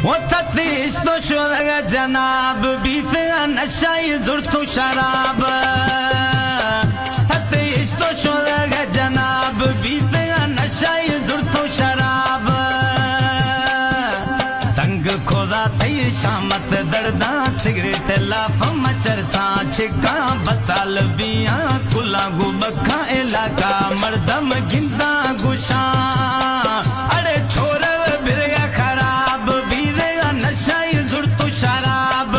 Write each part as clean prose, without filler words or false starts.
वो ततीश तो शोरग जनाब बीस नशाई जुर्तु शराब ततीश तो शोरग जनाब बीस नशाई जुर्तु शराब तंग खोदा थई शामत दर्दा सिगरेट लाफ मचर सा छिका बताल बिया कुला गुबखा इलाका मर्दम गिंदा गुशा अरे छोर बिरया खराब बीरेगा नशाई जुर्तु शराब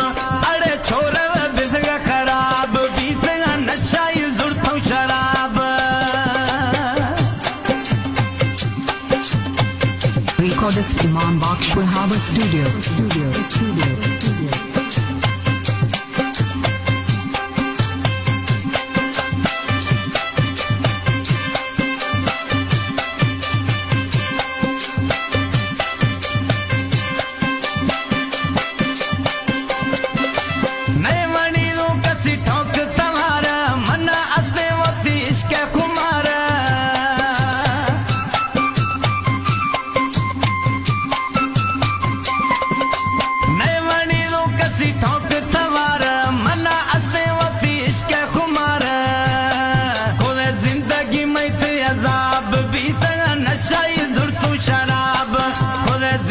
अरे छोर बिरया खराब बीरेगा नशाई जुर्तु शराब Recordist Imam Baksh Wahaba Studio.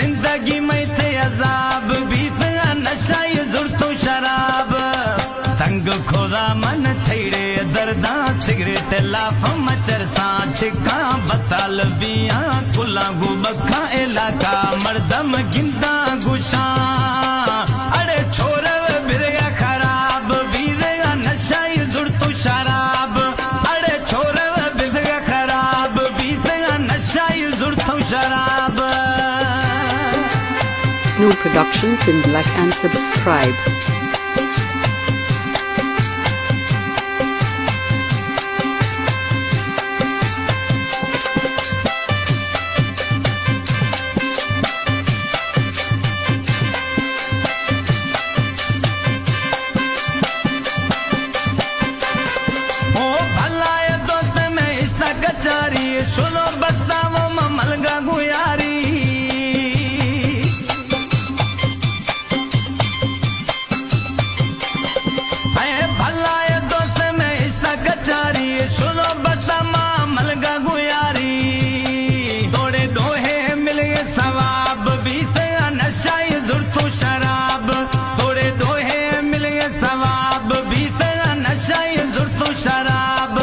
जिंदगी में थे अजाब बीत नशाई जुर्तु शराब तंग खोदा मन थैड़े दर्दा सिगरेट लाफ मचर सा छिका बताल बिया कुला गुबखा इलाका मर्दम गिंदा गुशा अरे छोर बिरया खराब बीरेगा नशाई जुर्तु शराब अरे छोर बिरया खराब बीरेगा नशाई जुर्तु शराब New productions in black and subscribe. ओ भलाए दोस्त में इसका कचारी सुनो बस्तावों में मलगा गुयारी सुनो बसमा मलगा गुयारी थोड़े दोहे मिल गए सवाब बीस नशाई जुर्तु शराब थोड़े दोहे मिल गए सवाब बीस नशाई जुर्तु शराब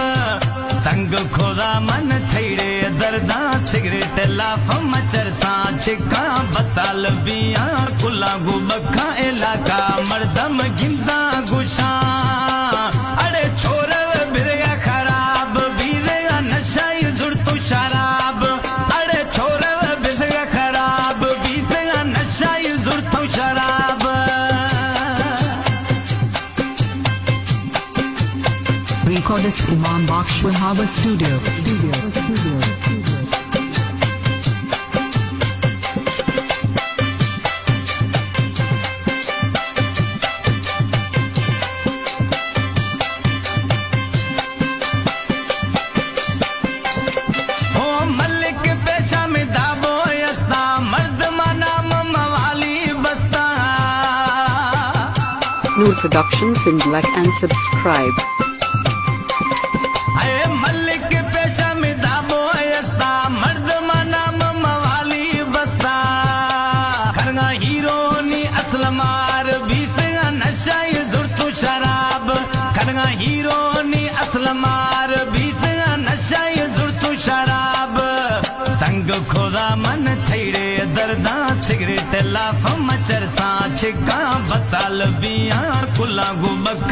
तंग खोदा मन थैड़े दर्दा सिगरेट लाफ मचर सा छिका बताल बिया कुला गुबखा इलाका मर्दम गिंदा गुशा अरे छोर शराब अरे छोर बिसगा खराब बीसेगा नशाई जुर्तु शराब Recordist Imam Baksh Wahaba Studio. New productions in black and subscribe. अरे मल्लिक पेशा में दाबो यस्ता मर्द मनाम मवाली बस्ता खरगा हीरो नी असलमार बीसेगा नशाई जुर्तु शराब खरगा हीरो नी असलमार बीसेगा नशाई जुर्तु शराब तंग खोदा मन थैड़े दर्दा सिगरेट लाफ मचर सा छिका बताल बिया कुला गुबक